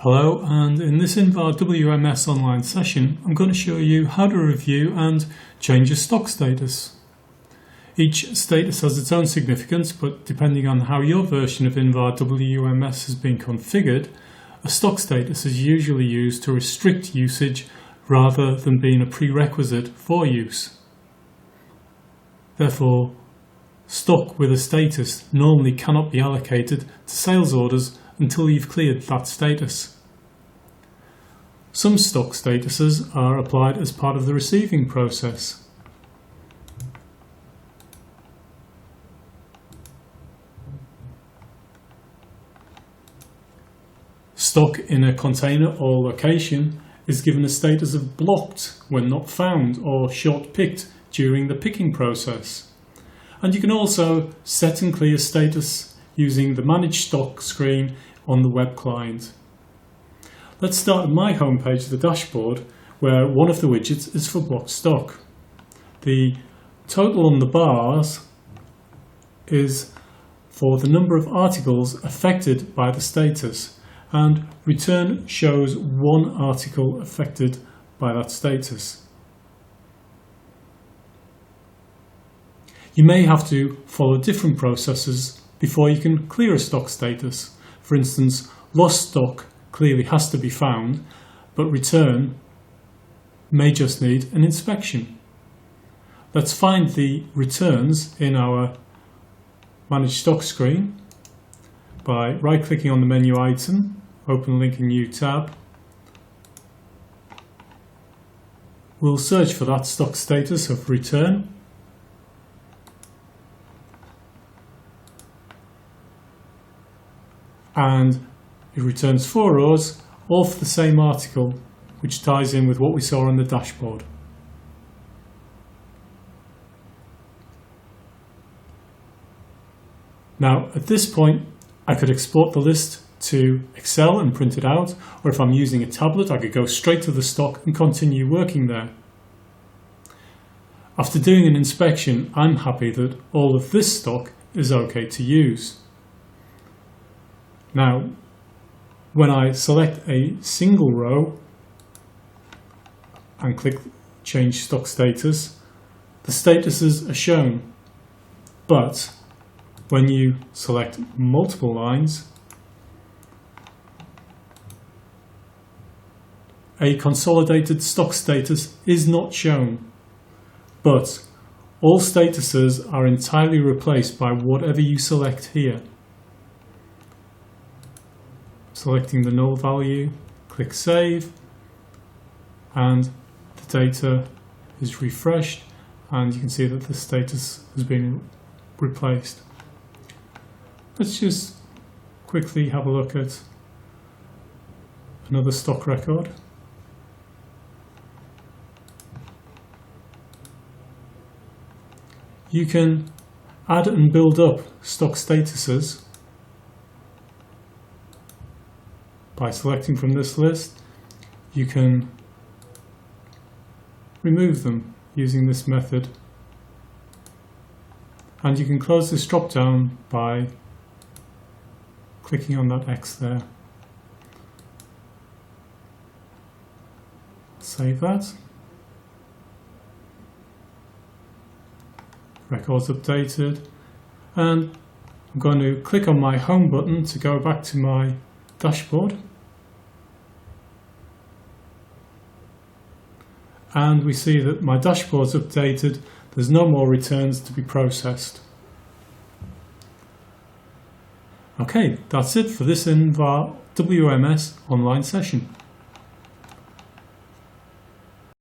Hello, and in this Invar WMS online session I'm going to show you how to review and change a stock status. Each status has its own significance, but depending on how your version of Invar WMS has been configured, a stock status is usually used to restrict usage rather than being a prerequisite for use. Therefore, stock with a status normally cannot be allocated to sales orders until you've cleared that status. Some stock statuses are applied as part of the receiving process. Stock in a container or location is given a status of blocked when not found or short-picked during the picking process. And you can also set and clear status using the Manage Stock screen on the web client. Let's start at my homepage of the dashboard, where one of the widgets is for blocked stock. The total on the bars is for the number of articles affected by the status, and return shows one article affected by that status. You may have to follow different processes before you can clear a stock status. For instance, lost stock clearly has to be found, but return may just need an inspection. Let's find the returns in our Manage Stock screen by right-clicking on the menu item, open link in new tab. We'll search for that stock status of return. And it returns 4 rows, all for the same article, which ties in with what we saw on the dashboard. Now, at this point, I could export the list to Excel and print it out, or if I'm using a tablet, I could go straight to the stock and continue working there. After doing an inspection, I'm happy that all of this stock is okay to use. Now, when I select a single row and click Change Stock Status, the statuses are shown. But when you select multiple lines, a consolidated stock status is not shown. But all statuses are entirely replaced by whatever you select here. Selecting the null value, click Save, and the data is refreshed, and you can see that the status has been replaced. Let's just quickly have a look at another stock record. You can add and build up stock statuses by selecting from this list. You can remove them using this method, and you can close this drop down by clicking on that X there. Save that. Records updated, and I'm going to click on my home button to go back to my dashboard, and we see that my dashboard's updated. There's no more returns to be processed. Okay, that's it for this Invar WMS online session.